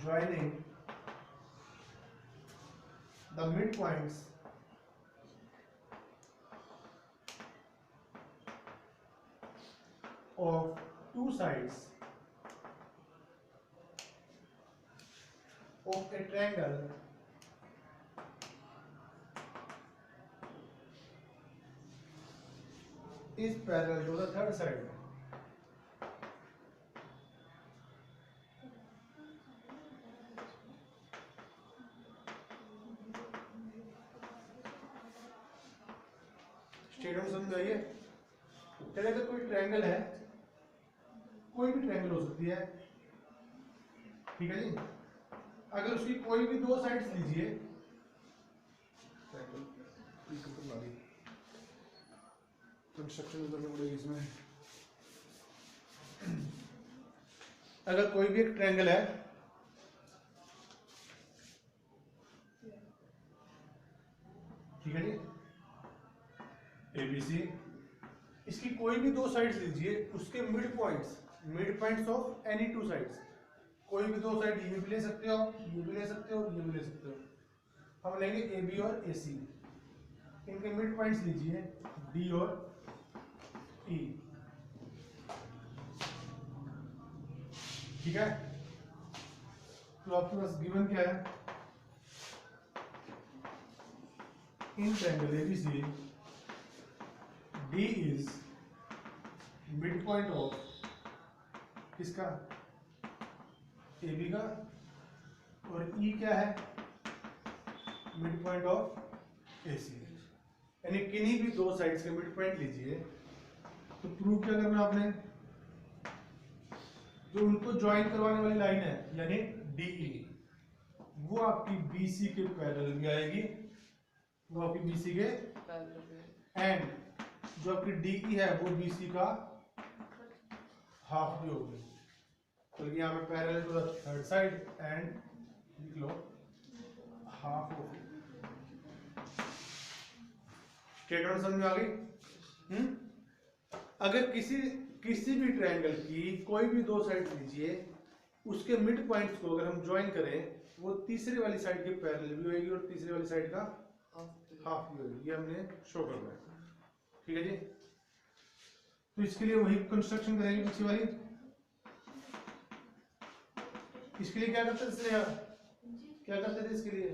joining the midpoints of two sides of a triangle is parallel to the third side. Statement समझ आइए। चलिए अगर कोई triangle है, कोई भी ट्रायंगल हो सकती है, ठीक है जी। अगर उसकी कोई भी दो साइड्स लीजिए, कंस्ट्रक्शन करनी पड़ेगी इसमें। अगर कोई भी एक ट्रायंगल है, ठीक है जी, ABC, इसकी कोई भी दो साइड्स लीजिए, उसके mid points of any two sides, कोई भी दो साइड ये भी ले सकते हो, ये भी ले सकते हो, ये भी ले सकते हो। हम लेंगे AB और AC, इनके मिड पॉइंट्स लीजिए D और E, ठीक है। तो आपके पास गिवन क्या है, in triangle ABC D is midpoint of किसका, AB का, और E क्या है, मिड पॉइंट ऑफ AC। यानी किन्हीं भी दो साइड्स के मिड पॉइंट लीजिए, तो प्रूव क्या करना आपने, जो उनको ज्वाइन करवाने वाली लाइन है यानी DE, वो आपकी BC के पैरेलल भी आएगी, वो आपकी BC के एंड जो आपकी DE है वो BC का हाफ भी होगी। तो यहाँ पे parallel to the third side and लिख लो हाफ ऑफ। स्टेटमेंट समझ में आ गई? अगर किसी भी ट्रायंगल की कोई भी दो साइड लीजिए, उसके मिड पॉइंट्स को अगर हम ज्वाइन करें, वो तीसरी वाली साइड के पैरेलल भी होगी और तीसरी वाली साइड का हाफ भी होगी। ये हमने शो करना है, ठीक है जी। तो इसके लिए वही कंस्ट्रक्शन करेंगे पीछे वाली। इसके लिए क्या करते थे, क्या करते थे इसके लिए?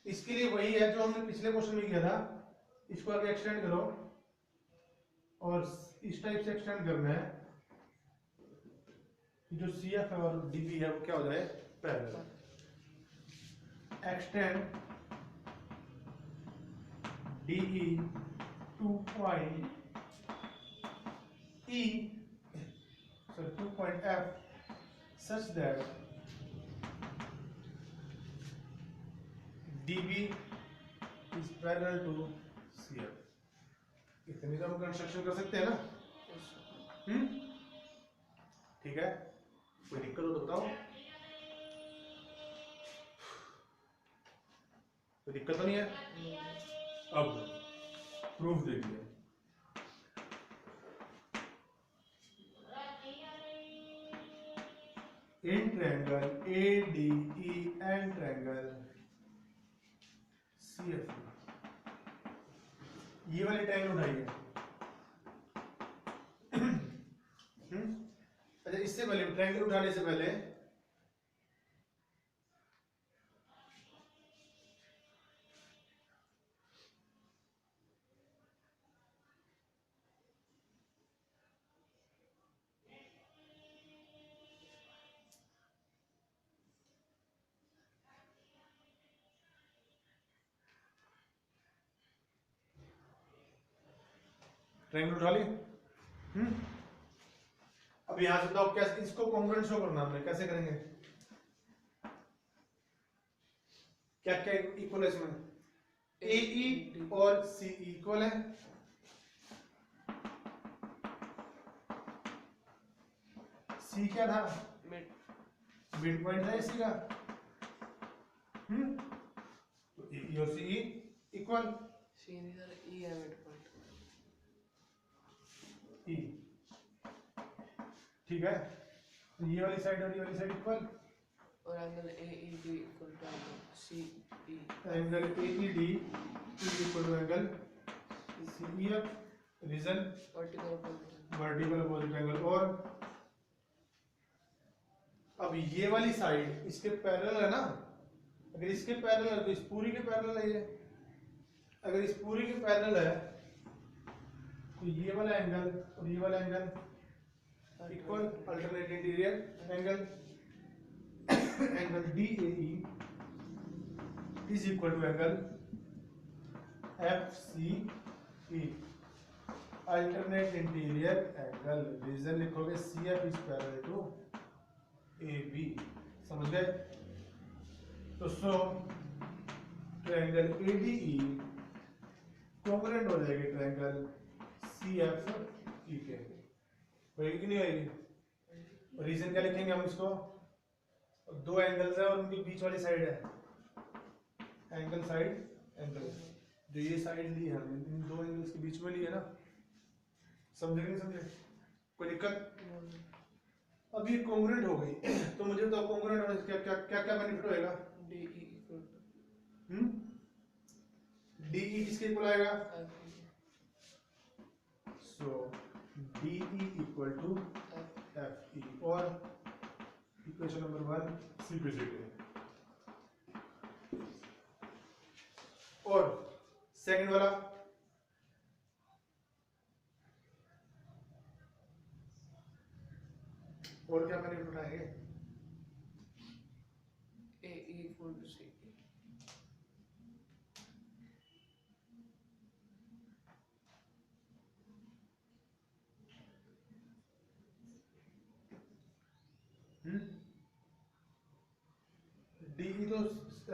इसके लिए वही है जो हमने पिछले क्वेश्चन में किया था। इसको आगे एक्सटेंड करो और इस टाइप से एक्सटेंड करना है, जो CF है और DB है वो क्या हो जाए, parallel. Extend DE to point to point F such that DB is parallel to CF। इतनी तो हम कंस्ट्रक्शन कर सकते हैं ना? ठीक है, कोई दिक्कत हो तो बताओ। कोई दिक्कत तो नहीं है? अब प्रूफ देखिए। In triangle ADE and triangle CF, ये वाली ट्रायंगल उठाइए। अच्छा, इससे पहले ट्रायंगल उठाने से पहले ट्रायंगल उठा ली। अब यहां से बताओ कैसे इसको कॉन्ग्रुएंट शो करना, हमने कैसे करेंगे, क्या क्या इक्वल है इसमें? AE और CE इक्वल है, C क्या था, मिड पॉइंट था इसी का। तो AE और CE इक्वल, C इधर E है मिड पॉइंट, E, ठीक है। तो ये वाली साइड और ये वाली साइड इक्वल, और angle AED equal to angle CE angle AED is equal to angle CEF, reason vertical opposite vertical opposite angle. और अब ये वाली साइड इसके पैरेलल है ना, अगर इसके पैरेलल है तो इस पूरी के पैरेलल है ये, अगर इस पूरी के पैरेलल है तो ये वाला एंगल और ये वाला angle equal, alternate interior angle, angle DAE is equal to angle FCE, alternate interior angle, reason लिखोगे CF is parallel to AB। समझ गए? तो सो ट्रायंगल ADE कॉन्ग्रुएंट हो जाएगी ट्रायंगल CFE के, होगी कि नहीं होगी? रीजन क्या लिखेंगे हम इसको? दो एंगल्स है और उनके बीच वाली साइड है एंगल साइड एंगल, जो ये साइड ली है हमने इन दो एंगल्स के बीच में ली है ना। समझे कि नहीं समझे? कोई दिक्कत? अब ये कॉन्ग्रुएंट हो गई तो मुझे तो कॉन्ग्रुएंट होने से क्या क्या क्या क्या बेनिफिट होएगा? DE इक्वल टू DE किसके इक्वल आएगा? FE so DE equal to FE, और इक्वेशन नंबर 1 सिंपलिसिटी। और सेकंड वाला और क्या बेनिफिट उठाएंगे? AE equal to CE DE तो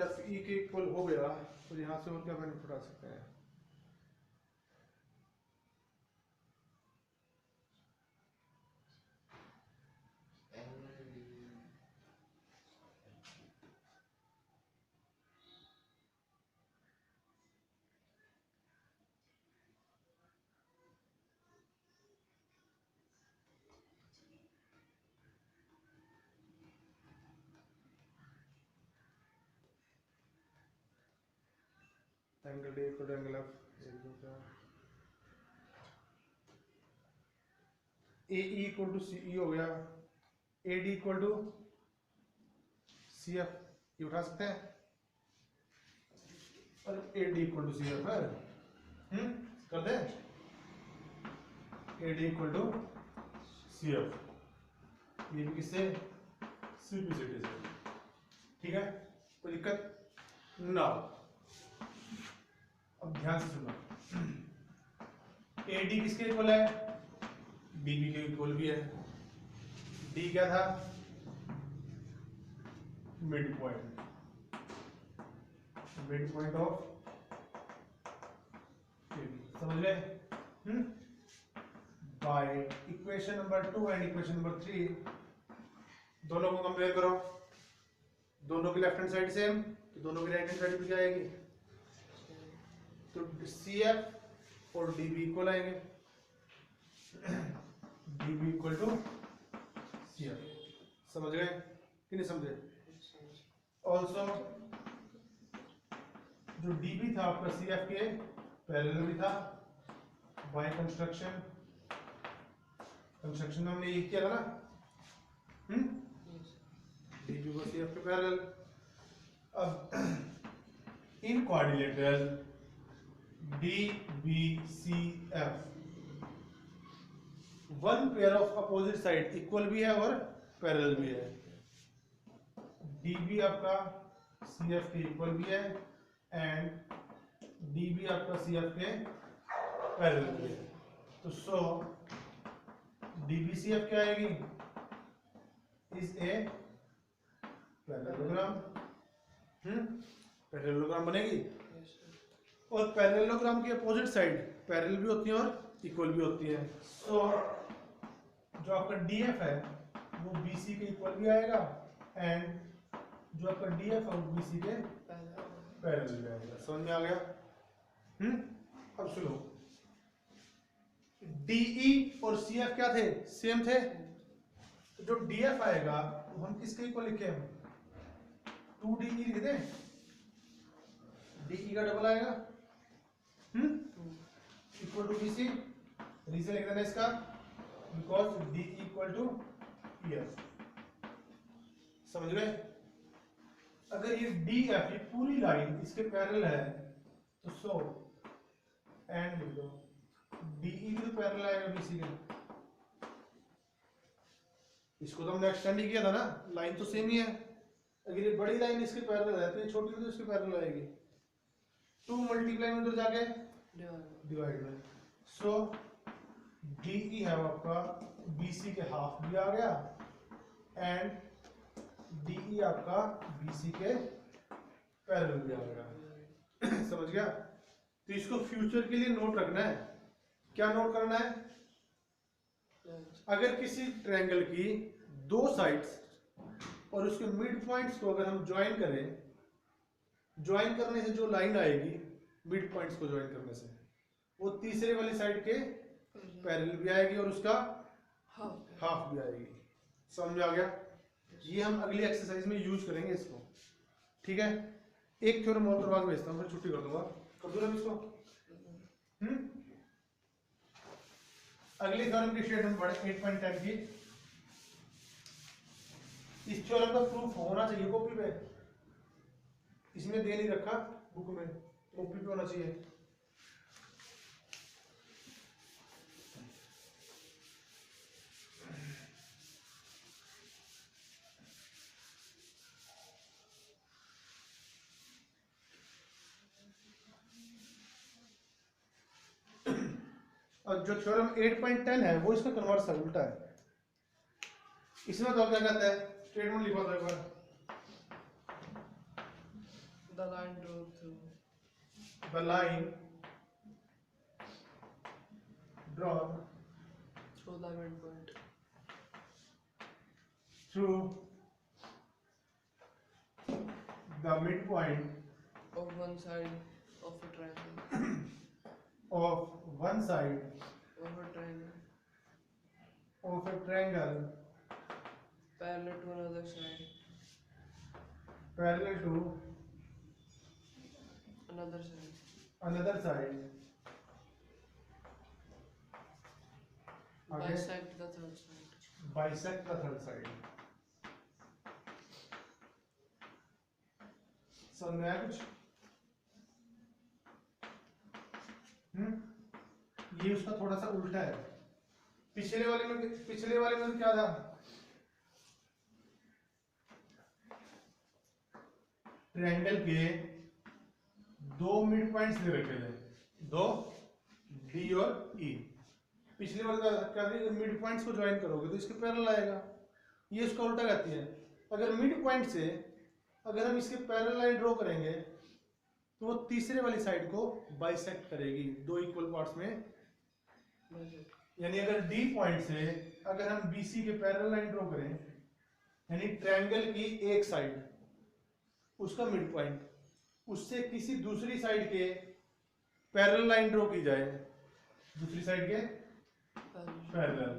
FE के इक्वल हो गया, तो यहाँ से और क्या बेनिफिट उठा सकते हैं? Angle D equal to angle F, AE equal to CE हो गया, AD इक्वल टू CF, ये उठा सकते हैं, और AD इक्वल टू CF है, कर दे। AD इक्वल टू CF, ये भी किससे? सिंपलिसिटी से। ठीक है, कोई दिक्कत ना? अब ध्यान से सुनो, AD किसके इक्वल है? DB के इक्वल भी है। D क्या था? Mid point, mid point of AB, समझ गए? By equation number 2 and equation number 3 दोनों को कंपेयर करो, दोनों की लेफ्ट हैंड साइड सेम, तो दोनों की राइट हैंड साइड पे क्या आएगी? तो CF और DB इक्वल आएंगे, DB इक्वल टू CF। समझ गए कि नहीं समझे? ऑल्सो जो DB था आपका CF के पैरेलल भी था, बाय कंस्ट्रक्शन में हमने ये किया था ना, DB को CF के पैरेलल। अब इन quadrilateral DBCF one pair of opposite side equal भी है और पैरेलल भी है। DB आपका CF के इक्वल भी है एंड DB आपका CF के पैरेलल भी है। तो सो DBCF क्या आएगी? Is a parallelogram. पैरेललोग्राम बनेगी, और पैरेललोग्राम की अपोजिट साइड पैरेलल भी होती है और इक्वल भी होती है। सो जो आपका DF है वो BC के इक्वल भी आएगा एंड जो आपका DF है वो BC के पैरेलल भी आएगा। समझ में आ गया? अब सुनो, DE और CF क्या थे? सेम थे। तो जो DF आएगा वो हम किसके इक्वल लिखे हम 2DE लिख दें, DE का डबल आएगा इक्वल टू BC। रीजन लिख देना इसका because DE equal to EF। समझ गए? अगर ये DF ये पूरी लाइन इसके पैरेलल है तो सो एंड लिख दो, DE भी तो पैरेलल आएगा BC के। इसको तो हमने एक्सटेंड ही किया था ना, लाइन तो सेम ही है। अगर ये बड़ी लाइन इसके पैरेलल है तो ये छोटी तो इसके पैरेलल आएगी। 2 मल्टीप्लाई में उधर जाके डिवाइड में, सो DE है आपका BC के हाफ भी आ गया एंड DE आपका BC के पैरेलल भी आ गया। समझ गया? तो इसको फ्यूचर के लिए नोट रखना है। क्या नोट करना है? अगर किसी ट्रायंगल की दो साइड्स और उसके मिड पॉइंट्स को अगर हम ज्वाइन करें, ज्वाइन करने से जो लाइन आएगी मिड पॉइंट्स को ज्वाइन करने से वो तीसरे वाली साइड के पैरेलल भी आएगी और उसका हाफ भी आएगी। समझ में आ गया? ये हम अगली एक्सरसाइज में यूज करेंगे इसको। ठीक है, एक थ्योरम और करवा के भेजता हूँ, फिर छुट्टी कर दूंगा। कर दूंगा इसको। अगली थ्योरम की स्टेटमेंट पढ़े 8.10 की। इस थ्योरम का प्रूफ होना चाहिए कॉपी पे, इसमें दे नहीं रखा बुक में, कॉपी पे होना चाहिए। और जो थ्योरम 8.10 है वो इसका कन्वर्स है, उल्टा है। इसमें तो क्या कहता है? स्टेटमेंट लिखा था एक बार। The line drawn through The line drawn through the midpoint through the midpoint of one side of a triangle of one side of a triangle of a triangle parallel to another side parallel to another side another side आगे bisect the third side bisect the third side। समझ में आया कुछ? ये उसका थोड़ा सा उल्टा है। पिछले वाले में तो क्या था? ट्रायंगल के दो मिड पॉइंट्स दे रखे थे, दो डी और ई। पिछले वाले का क्या था? मिड पॉइंट्स को ज्वाइन करोगे तो इसके पैरेलल आएगा। ये उसका उल्टा कहती है। अगर मिड पॉइंट से अगर हम इसके पैरेलल लाइन ड्रॉ करेंगे तो वो तीसरे वाली साइड को बाइसेक्ट करेगी दो इक्वल पार्ट्स में। यानी अगर डी पॉइंट से अगर हम बीसी के पैरेलल लाइन ड्रॉ करें, यानी ट्रायंगल की एक साइड उसका मिड पॉइंट, उससे किसी दूसरी साइड के पैरेलल लाइन ड्रॉ की जाए, दूसरी साइड के पैरेलल,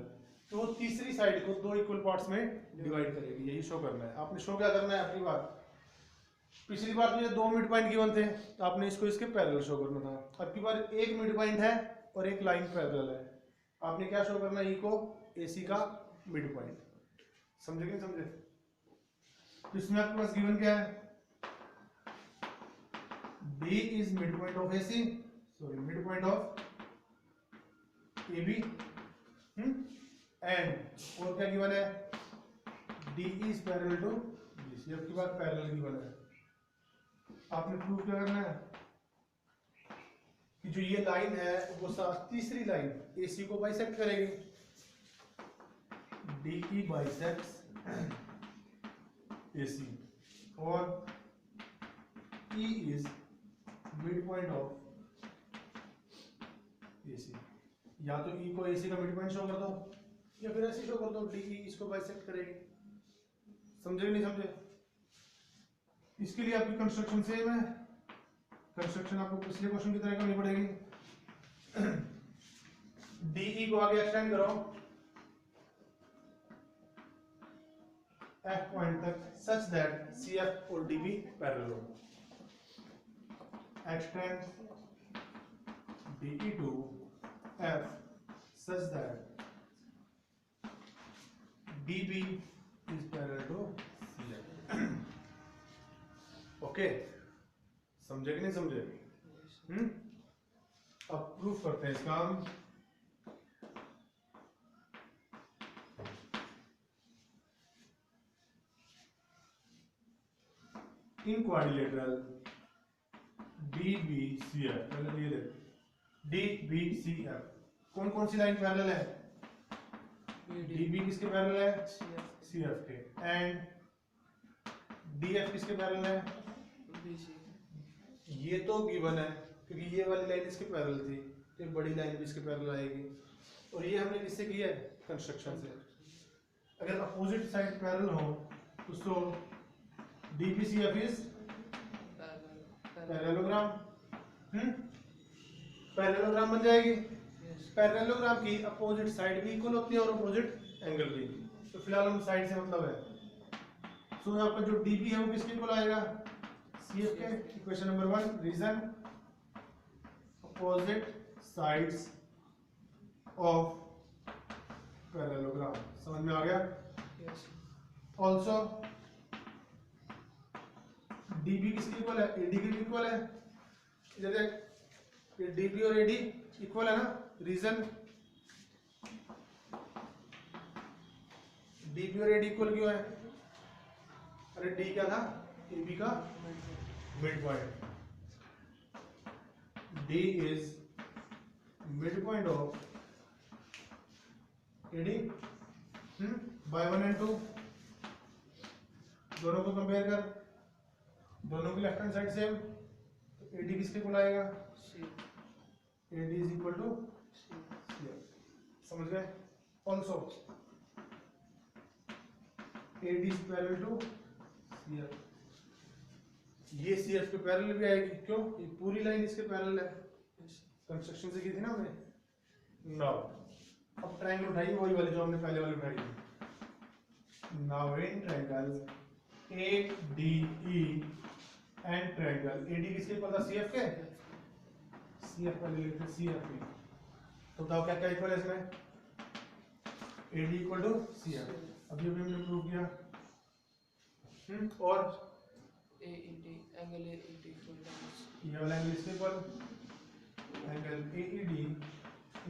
तो वो तीसरी साइड को दो इक्वल पार्ट्स में डिवाइड करेगी। यही शो करना है आपने। शो क्या करना है? अपनी बात, पिछली बार तो ये दो मिड पॉइंट गिवन थे, आपने इसको इसके पैरेलल शो करना था। अब की बार एक मिड पॉइंट है और एक लाइन पैरेलल है, आपने क्या शो करना है? ई को एसी का मिड पॉइंट। समझे कि नहीं समझे? तो इसमें आपके पास गिवन क्या है? D is mid point of AC, sorry mid point of AB, and और क्या गिवन है? D is parallel to BC. अब की बार पैरेलल गिवन है, आपने प्रूव क्या करना है कि जो ये लाइन है वो तीसरी लाइन एसी को बाइसेक्ट करेगी। डी बाइसेक्ट्स एसी और E is mid point of AC. या तो ई को एसी का मिड पॉइंट शो कर दो या फिर ऐसे शो कर दो, डी इसको बाइसेक्ट करेगी। समझे नहीं समझे? इसके लिए आपकी कंस्ट्रक्शन सेम है। कंस्ट्रक्शन आपको पिछले क्वेश्चन की तरह करनी पड़ेगी। डीई को आगे एक्सटेंड करो, F पॉइंट तक such that CF और DB पैरेलल हो। Extend DE to F such that DB is parallel to CF। Okay, समझे कि नहीं समझे? अब प्रूफ करते हैं इसका हम। इन क्वाड्रिलेटरल DBCF, पहले ये देख, DBCF कौन कौन सी लाइन पैरेलल है? DB किसके पैरेलल है? CF के। एंड DF किसके पैरेलल है? ये तो गिवन है क्योंकि ये वाली लाइन इसके पैरेलल थी, तो बड़ी लाइन भी इसके पैरेलल आएगी। और ये हमने किससे किया है? कंस्ट्रक्शन से। अगर अपोजिट साइड पैरेलल हो तो सो DBCF इज पैरेललोग्राम। पैरेललोग्राम बन जाएगी। पैरेललोग्राम की अपोजिट साइड भी इक्वल होती है और अपोजिट एंगल भी। तो फिलहाल हम साइड से मतलब है। सो यहाँ पर जो DB है वो किसके इक्वल आएगा? CF के। Equation number 1, reason opposite sides of parallelogram. समझ में आ गया? ऑल्सो DB किसके इक्वल है? AD के इक्वल है। इधर देख, ये DB और AD इक्वल है ना। रीजन DB और AD इक्वल क्यों है? अरे D क्या था? AB का mid point. D is mid point of AD by 1 and 2। दोनों को कंपेयर कर, दोनों की लेफ्ट हैंड साइड सेम, तो AD किसके इक्वल आएगा? AD is equal to CF। समझ गए? Also AD is parallel to CF। ये CF के पैरेलल भी आएगी। क्यों? ये पूरी लाइन इसके पैरेलल है। कंस्ट्रक्शन से की थी ना हमने। नाउ अब ट्रायंगल उठाइए, वही वाली जो हमने पहले वाली उठाई थी। Now in triangle ADE and triangle AD किसके इक्वल था? CF के। CF पहले लिखते CF की। तो बताओ क्या क्या इक्वल है इसमें? AD equal to CF। अभी अभी हमने प्रूव किया। और AED angle AED equal to ये वाला एंगल इसके equal, angle AED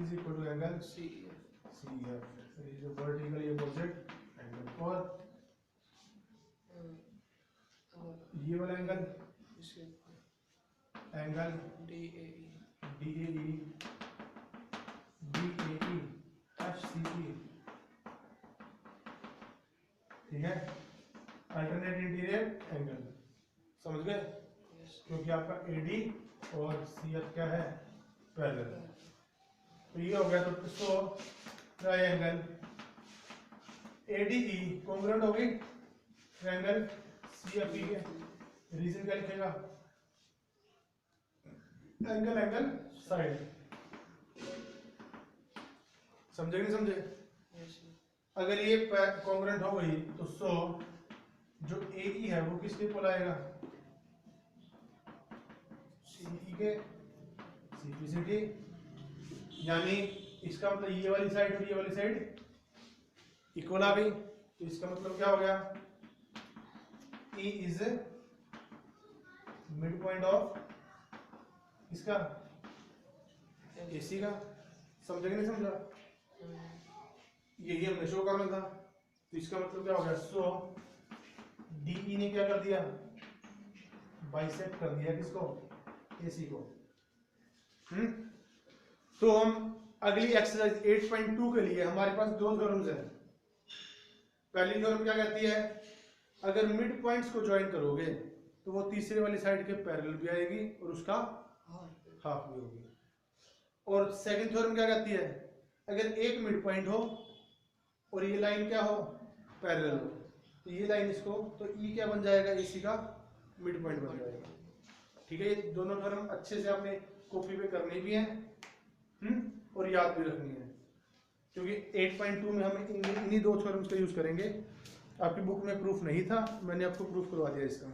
is equal to angle CF। ये जो वर्टिकल ये अपोजिट एंगल। और ये वाला एंगल एंगल DAE FCE। ठीक है, अल्टरनेट इंटीरियर एंगल। समझ गए? क्योंकि आपका AD और CF क्या है? पैरेलल। तो ये हो गया। तो इसको ट्रायंगल ADE कॉन्ग्रुएंट होगी ट्रायंगल CFE के। रीजन क्या लिखेगा? Angle angle side. समझे कि नहीं समझे? अगर ये कॉन्ग्रुएंट हो गई तो सो जो AE है वो किसके इक्वल आएगा? CE के। CPCT। यानी इसका मतलब ये वाली साइड और ये वाली साइड इक्वल आ गई। तो इसका मतलब क्या हो गया? E is mid point of इसका AC का। समझे कि नहीं समझा? यही हमने शो करना था। तो इसका मतलब क्या हो गया? सो DE ने क्या कर दिया? बाइसेक्ट कर दिया किसको? AC को। तो हम अगली एक्सरसाइज 8.2 के लिए हमारे पास दो थ्योरम्स हैं। पहली थ्योरम क्या कहती है? अगर मिड पॉइंट्स को ज्वाइन करोगे तो वो तीसरे वाली साइड के पैरेलल भी आएगी और उसका हाफ भी होगी। और सेकंड थ्योरम क्या कहती है? अगर एक मिड पॉइंट हो और ये लाइन क्या हो? पैरेलल हो, तो ये लाइन इसको, तो E क्या बन जाएगा? AC का मिड पॉइंट बन जाएगा। ठीक है, ये दोनों थ्योरम अच्छे से आपने कॉपी पे करनी भी है और याद भी रखनी है, क्योंकि 8.2 में हम इन्हीं दो थ्योरम्स का यूज करेंगे। आपकी बुक में प्रूफ नहीं था, मैंने आपको प्रूफ करवा दिया इसका।